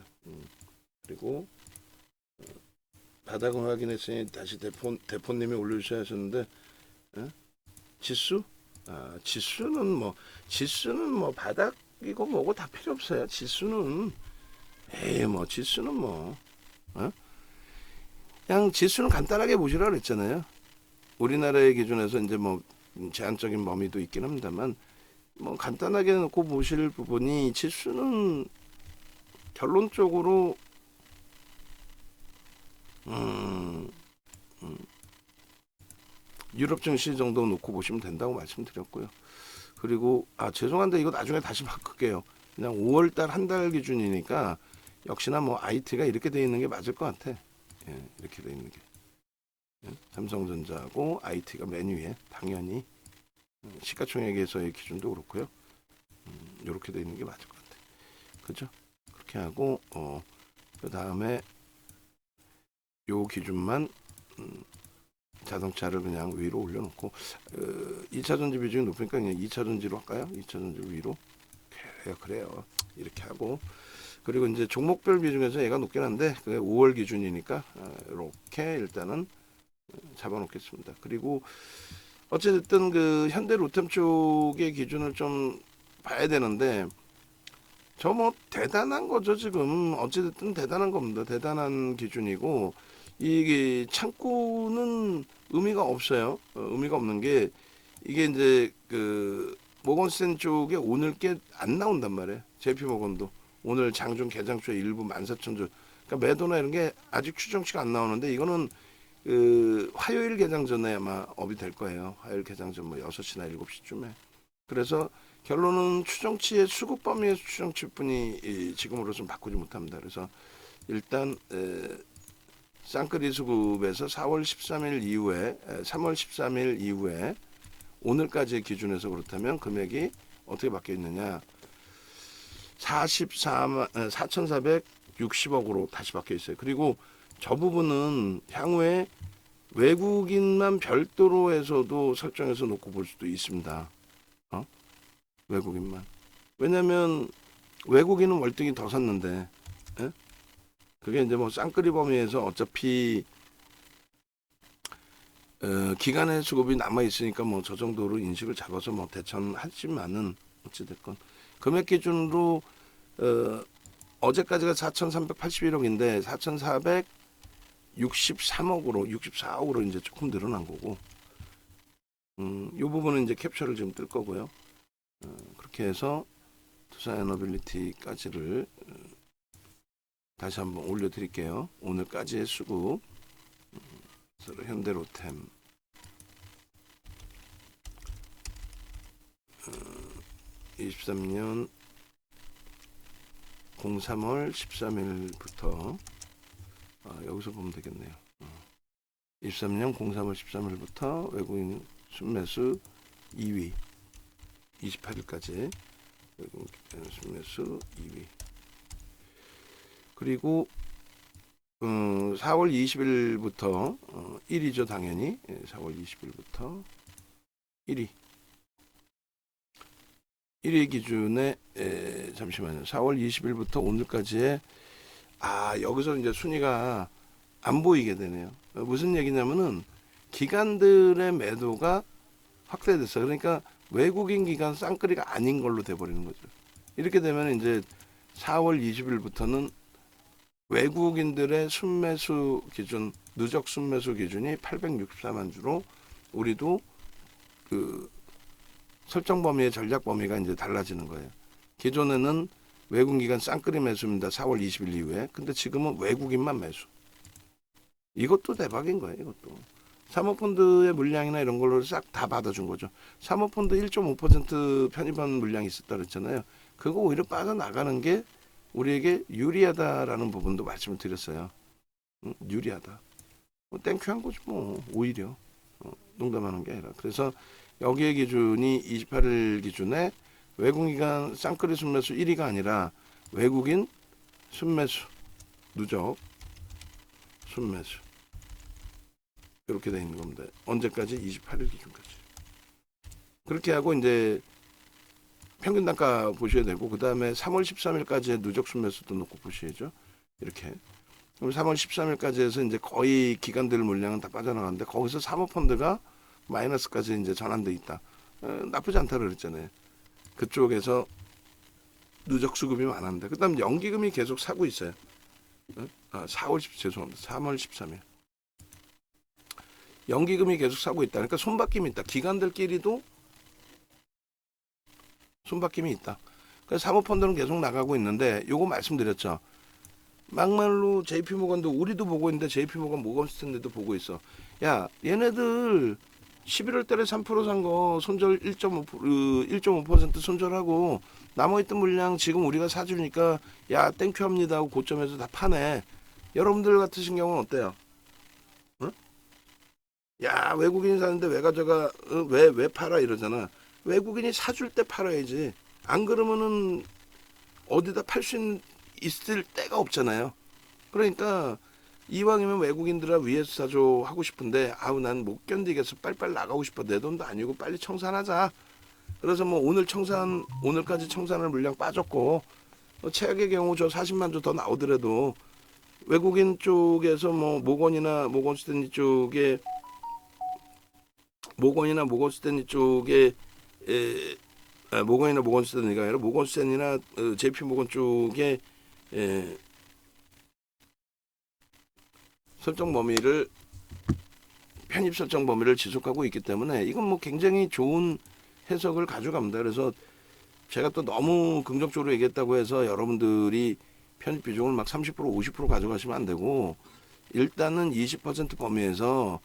그리고 바닥을 확인했으니 다시 대포님이 올려주셔야 하셨는데 지수? 지수는 뭐 바닥이고 뭐고 다 필요 없어요. 지수는 그냥 지수는 간단하게 보시라 그랬잖아요. 우리나라의 기준에서 이제 뭐 제한적인 범위도 있긴 합니다만 뭐 간단하게 놓고 보실 부분이 지수는 결론적으로 유럽 증시 정도 놓고 보시면 된다고 말씀드렸고요. 그리고 죄송한데 이거 나중에 다시 바꿀게요. 그냥 5월달 한 달 기준이니까 역시나 뭐 IT가 이렇게 돼 있는 게 맞을 것 같아. 이렇게 돼 있는 게 삼성전자하고 IT가 맨 위에 당연히 시가총액에서의 기준도 그렇고요. 이렇게 돼 있는 게 맞을 것 같아. 그죠? 그렇게 하고 그 다음에 요 기준만 자동차를 그냥 위로 올려놓고 2차 전지 비중이 높으니까 그냥 2차 전지로 할까요? 2차 전지 위로 그래요. 이렇게 하고 그리고 이제 종목별 비중에서 얘가 높긴 한데 그게 5월 기준이니까 이렇게 일단은 잡아놓겠습니다. 그리고 어쨌든 그 현대 로템 쪽의 기준을 좀 봐야 되는데 저 뭐 대단한 거죠 지금. 어찌됐든 대단한 겁니다. 대단한 기준이고 이게 창구는 의미가 없어요. 의미가 없는 게 이게 이제 그 모건스탠 쪽에 오늘 게 안 나온단 말이에요. JP 모건도 오늘 장중 개장초에 일부 14,000주 그러니까 매도나 이런 게 아직 추정치가 안 나오는데 이거는 그 화요일 개장 전에 아마 업이 될 거예요. 화요일 개장 전 뭐 6시나 7시쯤에. 그래서 결론은 추정치의 수급 범위의 추정치뿐이 지금으로서는 바꾸지 못합니다. 그래서 일단 쌍끌이 수급에서 4월 13일 이후에 3월 13일 이후에 오늘까지의 기준에서 그렇다면 금액이 어떻게 바뀌어 있느냐 4,460억으로 다시 바뀌어 있어요. 그리고 저 부분은 향후에 외국인만 별도로 해서도 설정해서 놓고 볼 수도 있습니다. 외국인만. 왜냐면 외국인은 월등히 더 샀는데, 예? 그게 이제 뭐 쌍끌이 범위에서 어차피 기간의 수급이 남아 있으니까 뭐 저 정도로 인식을 잡아서 뭐 대처하지만은 어찌됐건 금액 기준으로 어제까지가 4,381억인데 4,463억으로 64억으로 이제 조금 늘어난 거고, 이 부분은 이제 캡처를 지금 뜰 거고요. 그렇게 해서 투자 에너빌리티까지를 다시 한번 올려드릴게요. 오늘까지의 수급. 현대로템 23년 03월 13일부터 여기서 보면 되겠네요. 23년 03월 13일부터 외국인 순매수 2위 28일까지 외국인 순매수 2위. 그리고 4월 20일부터 1위죠 당연히. 4월 20일부터 1위 기준에 잠시만요. 4월 20일부터 오늘까지의 여기서 이제 순위가 안 보이게 되네요. 무슨 얘기냐면은 기관들의 매도가 확대됐어요. 그러니까 외국인 기관 쌍끌이가 아닌 걸로 돼버리는 거죠. 이렇게 되면 이제 4월 20일부터는 외국인들의 순매수 기준, 누적 순매수 기준이 864만 주로 우리도 그 설정 범위의 전략 범위가 이제 달라지는 거예요. 기존에는 외국인 기관 쌍끌이 매수입니다. 4월 20일 이후에. 근데 지금은 외국인만 매수. 이것도 대박인 거예요. 이것도. 사모펀드의 물량이나 이런 걸로 싹 다 받아준 거죠. 사모펀드 1.5% 편입한 물량이 있었다 그랬잖아요. 그거 오히려 빠져나가는 게 우리에게 유리하다라는 부분도 말씀을 드렸어요. 유리하다. 땡큐한 거지 뭐 오히려. 농담하는 게 아니라. 그래서 여기의 기준이 28일 기준에 외국인기관 쌍끌이 순매수 1위가 아니라 외국인 순매수 누적 순매수 이렇게 돼 있는 겁니다. 언제까지? 28일 기준까지. 그렇게 하고 이제 평균 단가 보셔야 되고, 그 다음에 3월 13일까지의 누적 순매수도 놓고 보셔야죠. 이렇게. 그럼 3월 13일까지 해서 이제 거의 기관들 물량은 다 빠져나가는데, 거기서 사모펀드가 마이너스까지 이제 전환돼 있다. 나쁘지 않다고 그랬잖아요. 그쪽에서 누적 수급이 많았는데, 그 다음 연기금이 계속 사고 있어요. 3월 13일. 연기금이 계속 사고 있다. 그러니까 손바뀜이 있다. 기관들끼리도 손바뀜이 있다. 그래서 사모펀드는 계속 나가고 있는데, 요거 말씀드렸죠. 막말로 JP모건도 우리도 보고 있는데 JP모건 모건스탠리도 보고 있어. 야, 얘네들 11월 달에 3% 산 거 손절 1.5% 손절하고 남아있던 물량 지금 우리가 사주니까 야 땡큐 합니다 하고 고점에서 다 파네. 여러분들 같으신 경우는 어때요? 어? 야 외국인이 사는데 왜 가져가? 왜 팔아 이러잖아. 외국인이 사줄 때 팔아야지. 안 그러면은 어디다 팔 수 있을 때가 없잖아요. 그러니까 이왕이면 외국인들아 위에서 사줘 하고 싶은데 난 못 견디겠어. 빨리빨리 나가고 싶어. 내 돈도 아니고 빨리 청산하자. 그래서 뭐 오늘까지 청산할 물량 빠졌고 최악의 경우 저 40만 주 더 나오더라도 외국인 쪽에서 뭐 모건이나 모건스탠리 쪽에 모건이나 모건스탠리가 아니라 모건스탠리나 JP 모건 쪽에 편입 설정 범위를 지속하고 있기 때문에 이건 뭐 굉장히 좋은 해석을 가져갑니다. 그래서 제가 또 너무 긍정적으로 얘기했다고 해서 여러분들이 편입 비중을 막 30% 50% 가져가시면 안 되고 일단은 20% 범위에서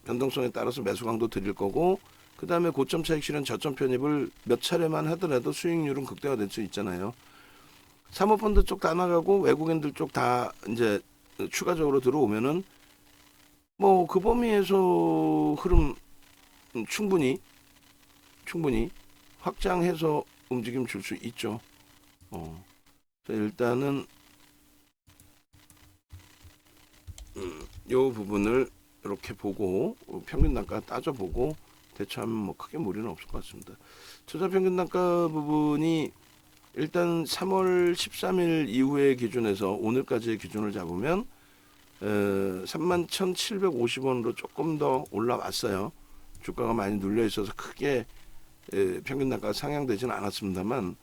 변동성에 따라서 매수 강도 드릴 거고 그 다음에 고점 차익 실현 저점 편입을 몇 차례만 하더라도 수익률은 극대화될 수 있잖아요. 사모펀드 쪽 다 나가고 외국인들 쪽 다 이제 추가적으로 들어오면은 뭐 그 범위에서 흐름 충분히 확장해서 움직임 줄 수 있죠. 일단은 요 부분을 이렇게 보고 평균 단가 따져보고 대처하면 뭐 크게 무리는 없을 것 같습니다. 투자 평균 단가 부분이 일단 3월 13일 이후의 기준에서 오늘까지의 기준을 잡으면 31,750원으로 조금 더 올라왔어요. 주가가 많이 눌려 있어서 크게 평균 단가가 상향되지는 않았습니다만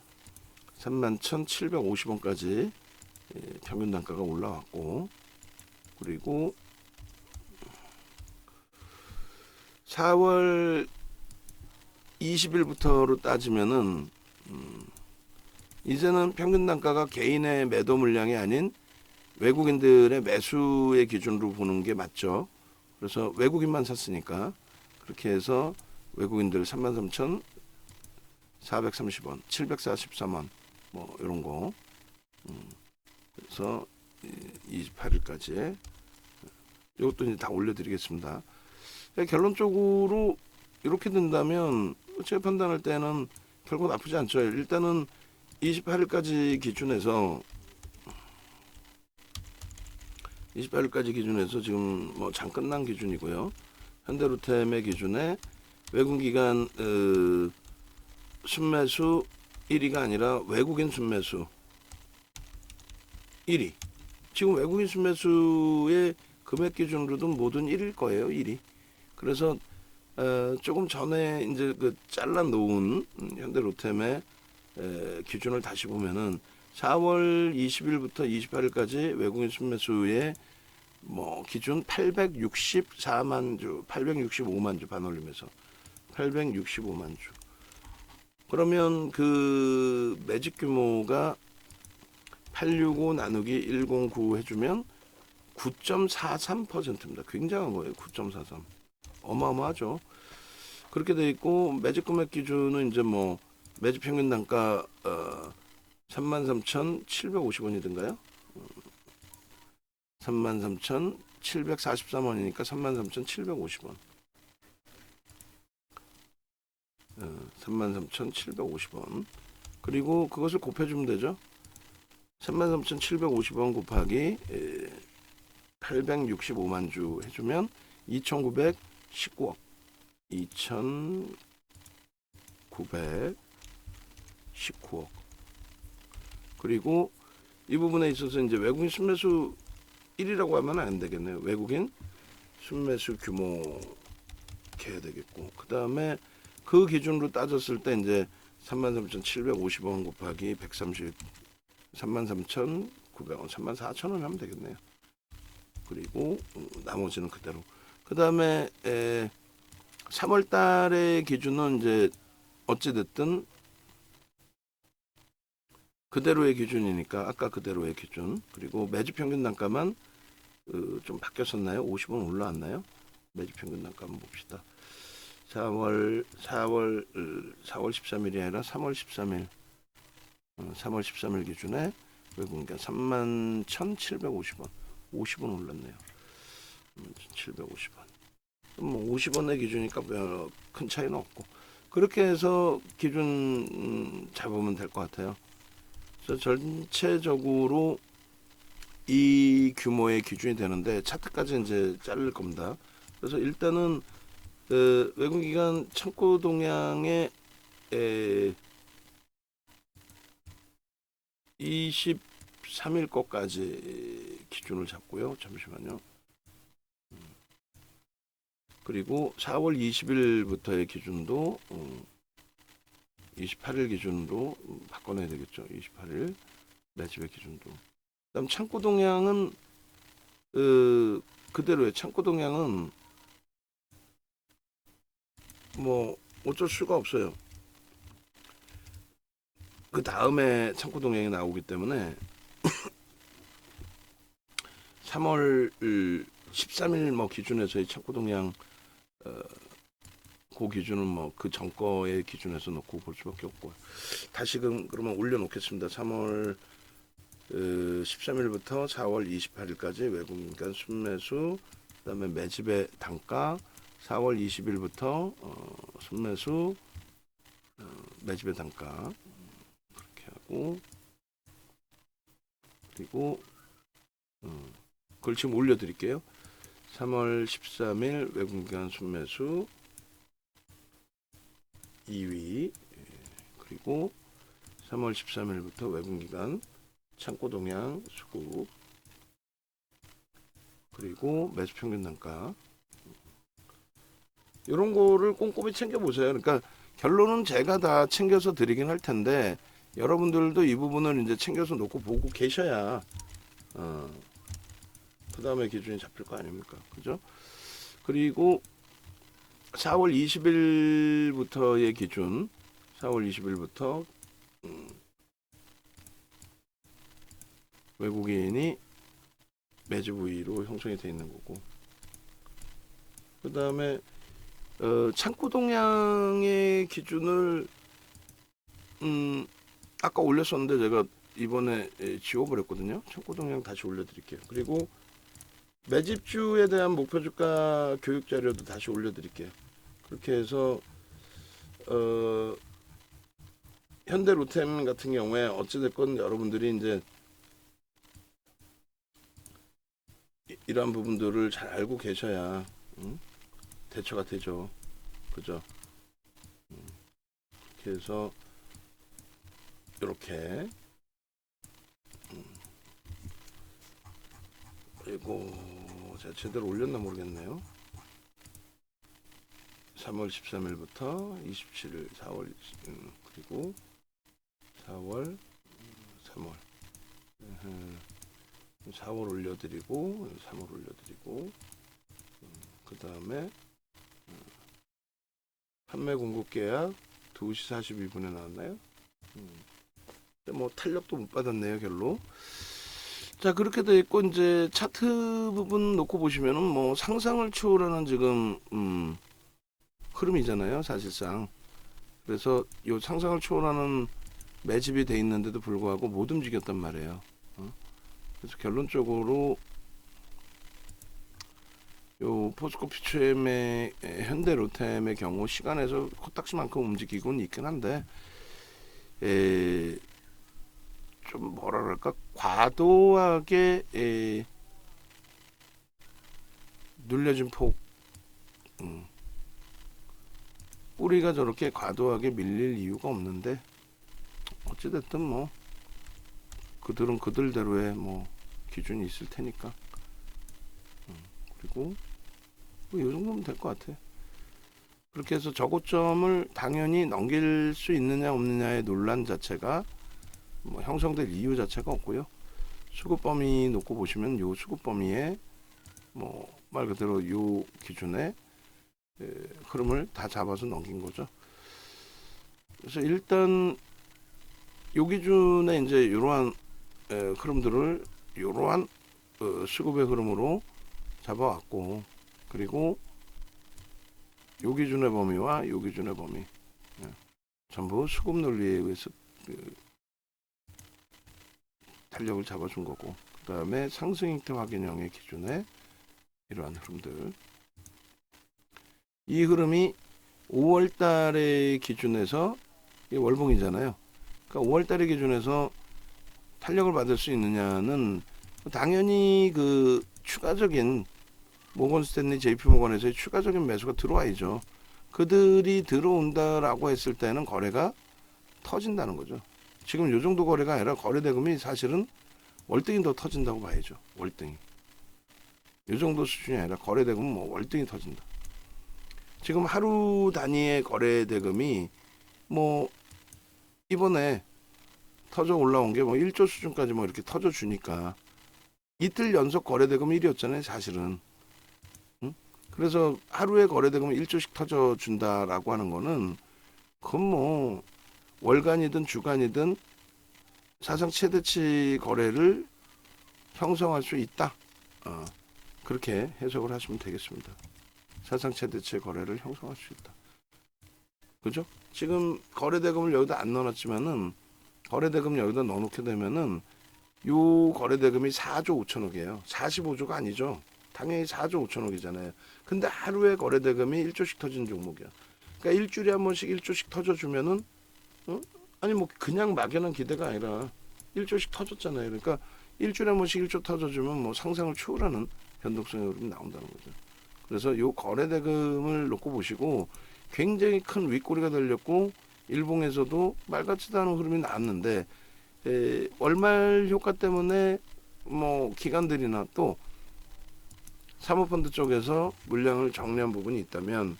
31,750원까지 평균 단가가 올라왔고, 그리고 4월 20일부터로 따지면은 이제는 평균 단가가 개인의 매도 물량이 아닌 외국인들의 매수의 기준으로 보는 게 맞죠. 그래서 외국인만 샀으니까 그렇게 해서 외국인들 33,430원, 743원 뭐 이런 거. 그래서 28일까지 이것도 이제 다 올려드리겠습니다. 결론적으로 이렇게 된다면 제가 판단할 때는 결국 나쁘지 않죠. 일단은 28일까지 기준에서 지금 뭐 장 끝난 기준이고요. 현대로템의 기준에 외국기관 순매수 1위가 아니라 외국인 순매수 1위. 지금 외국인 순매수의 금액 기준으로도 모든 1일 거예요. 1위. 그래서 조금 전에 이제 그 잘라 놓은 현대로템의 기준을 다시 보면은 4월 20일부터 28일까지 외국인 순매수의 뭐 기준 864만 주, 865만 주 반올림해서 865만 주. 그러면 그 매집 규모가 865 나누기 109 해주면 9.43%입니다. 굉장한 거예요. 9.43. 어마어마하죠. 그렇게 돼 있고 매집 금액 기준은 이제 뭐 매집 평균 단가 33,750원이던가요? 33,743원이니까 33,750원. 33,750원. 그리고 그것을 곱해주면 되죠. 33,750원 곱하기 865만 주 해주면 2,919억. 2,919억. 그리고 이 부분에 있어서 이제 외국인 순매수 1이라고 하면 안 되겠네요. 외국인 순매수 규모 이렇게 해야 되겠고, 그 다음에 그 기준으로 따졌을 때 이제 33,750원 곱하기 130 33,900원, 34,000원 하면 되겠네요. 그리고 나머지는 그대로. 그 다음에 3월 달의 기준은 이제 어찌됐든 그대로의 기준이니까 아까 그대로의 기준. 그리고 매집 평균 단가만 좀 바뀌었었나요? 50원 올라왔나요? 매집 평균 단가 한번 봅시다. 4월 13일이 아니라 3월 13일 3월 13일 기준에 외국인가 31,750원 50원 올랐네요. 750원. 뭐 50원의 기준이니까 큰 차이는 없고 그렇게 해서 기준 잡으면 될 것 같아요. 그래서 전체적으로 이 규모의 기준이 되는데 차트까지 이제 자를 겁니다. 그래서 일단은 외국기관 창구 동향의 23일 거까지 기준을 잡고요. 잠시만요. 그리고 4월 20일부터의 기준도 28일 기준으로 바꿔내야 되겠죠. 28일 매집의 기준도. 그다음 창구 동향은 그대로의 창구 동향은 뭐 어쩔 수가 없어요. 그 다음에 창구 동향이 나오기 때문에 3월 13일 뭐 기준에서의 창구 동향 그 기준은 뭐 그 전거의 기준에서 놓고 볼 수밖에 없고 다시 그러면 올려놓겠습니다. 3월 13일부터 4월 28일까지 외국인간 순매수, 그다음에 매집의 단가 4월 20일부터 순매수, 매집의 단가 그렇게 하고 그리고 그걸 지금 올려드릴게요. 3월 13일 외국기관 순매수 2위, 그리고 3월 13일부터 외국기관 창고 동향 수급, 그리고 매수 평균 단가, 이런 거를 꼼꼼히 챙겨 보세요. 그러니까 결론은 제가 다 챙겨서 드리긴 할 텐데 여러분들도 이 부분을 이제 챙겨서 놓고 보고 계셔야 그 다음에 기준이 잡힐 거 아닙니까? 그죠? 그리고 4월 20일부터의 기준, 4월 20일부터 외국인이 매집 우위로 형성이 되어 있는 거고, 그 다음에 창고 동향의 기준을 아까 올렸었는데 제가 이번에 지워버렸거든요. 창고 동향 다시 올려드릴게요. 그리고 매집주에 대한 목표주가 교육 자료도 다시 올려드릴게요. 그렇게 해서 현대 로템 같은 경우에 어찌됐건 여러분들이 이제 이러한 부분들을 잘 알고 계셔야 대처가 되죠. 그죠? 그래서 이렇게 그리고 제가 제대로 올렸나 모르겠네요. 3월 13일부터 27일 4월 그리고 4월 3월 4월 올려드리고 3월 올려드리고 그 다음에 판매 공급 계약 2시 42분에 나왔나요? 뭐 탄력도 못 받았네요, 결로. 자, 그렇게 돼 있고 이제 차트 부분 놓고 보시면은 뭐 상상을 초월하는 지금 흐름이잖아요, 사실상. 그래서 요 상상을 초월하는 매집이 돼 있는데도 불구하고 못 움직였단 말이에요. 그래서 결론적으로 요 포스코 퓨처엠의 현대 로템의 경우 시간에서 코딱지만큼 움직이고는 있긴 한데 좀 뭐라 그럴까 과도하게 눌려진 폭, 뿌리가 저렇게 과도하게 밀릴 이유가 없는데 어찌됐든 뭐 그들은 그들대로의 뭐 기준이 있을 테니까. 그리고 뭐 이 정도면 될 것 같아. 그렇게 해서 저고점을 당연히 넘길 수 있느냐 없느냐의 논란 자체가 뭐 형성될 이유 자체가 없고요. 수급 범위 놓고 보시면 요 수급 범위에 뭐 말 그대로 요 기준에 흐름을 다 잡아서 넘긴 거죠. 그래서 일단 요 기준에 이제 이러한 흐름들을 이러한 수급의 흐름으로 잡아왔고, 그리고 요 기준의 범위와 요 기준의 범위 전부 수급 논리에 의해서 탄력을 잡아준 거고, 그 다음에 상승 형태 확인형의 기준에 이러한 흐름들, 이 흐름이 5월달의 기준에서 이 월봉이잖아요. 그러니까 5월달의 기준에서 탄력을 받을 수 있느냐는 당연히 그 추가적인 모건 스탠리, JP 모건에서의 추가적인 매수가 들어와야죠. 그들이 들어온다라고 했을 때는 거래가 터진다는 거죠. 지금 이 정도 거래가 아니라 거래 대금이 사실은 월등히 더 터진다고 봐야죠. 월등히. 이 정도 수준이 아니라 거래 대금은 뭐 월등히 터진다. 지금 하루 단위의 거래 대금이 뭐 이번에 터져 올라온 게 뭐 1조 수준까지 뭐 이렇게 터져 주니까 이틀 연속 거래 대금이 1이었잖아요, 사실은. 그래서 하루에 거래 대금이 1조씩 터져 준다라고 하는 거는 그건 뭐 월간이든 주간이든 사상 최대치 거래를 형성할 수 있다. 그렇게 해석을 하시면 되겠습니다. 사상 최대치 거래를 형성할 수 있다. 그죠? 지금 거래 대금을 여기다 안 넣어놨지만은 거래 대금 여기다 넣어놓게 되면은 요 거래 대금이 4조 5천억이에요. 45조가 아니죠. 당연히 4조 5천억이잖아요. 근데 하루에 거래 대금이 1조씩 터진 종목이야. 그러니까 일주일에 한 번씩 1조씩 터져주면은 아니 뭐 그냥 막연한 기대가 아니라 1조씩 터졌잖아요. 그러니까 일주일에 한 번씩 1조 터져주면 뭐 상상을 초월하는 변동성의 흐름이 나온다는 거죠. 그래서 요 거래 대금을 놓고 보시고 굉장히 큰 윗꼬리가 달렸고 일봉에서도 말 같지도 않은 흐름이 나왔는데 월말 효과 때문에 뭐 기관들이나 또 사모펀드 쪽에서 물량을 정리한 부분이 있다면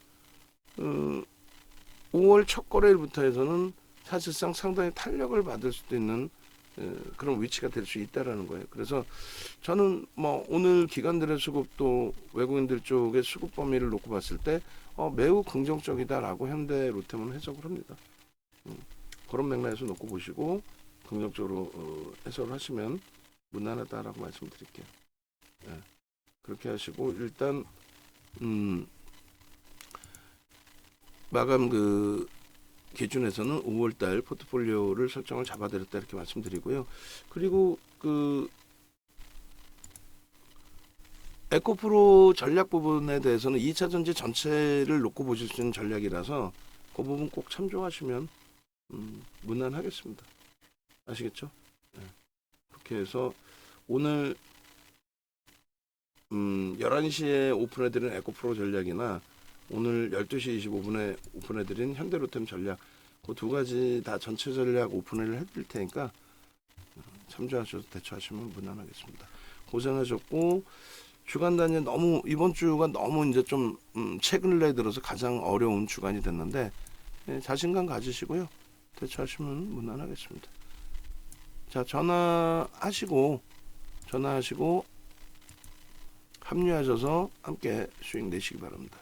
5월 첫 거래일부터 해서는 사실상 상당히 탄력을 받을 수도 있는 그런 위치가 될 수 있다라는 거예요. 그래서 저는 뭐 오늘 기관들의 수급도 외국인들 쪽의 수급 범위를 놓고 봤을 때 매우 긍정적이다라고 현대로템은 해석을 합니다. 그런 맥락에서 놓고 보시고 긍정적으로 해석을 하시면 무난하다라고 말씀드릴게요. 네. 그렇게 하시고 일단 마감 그 기준에서는 5월달 포트폴리오를 설정을 잡아드렸다 이렇게 말씀드리고요. 그리고 그 에코프로 전략 부분에 대해서는 2차 전지 전체를 놓고 보실 수 있는 전략이라서 그 부분 꼭 참조하시면 무난하겠습니다. 아시겠죠? 네. 그렇게 해서 오늘 11시에 오픈해드린 에코프로 전략이나 오늘 12시 25분에 오픈해드린 현대로템 전략 그 두 가지 다 전체 전략 오픈을 해드릴 테니까 참조하셔서 대처하시면 무난하겠습니다. 고생하셨고 주간 단위 너무 이번 주가 너무 이제 좀 최근에 들어서 가장 어려운 주간이 됐는데 자신감 가지시고요. 대처하시면 무난하겠습니다. 자 전화하시고 합류하셔서 함께 수익 내시기 바랍니다.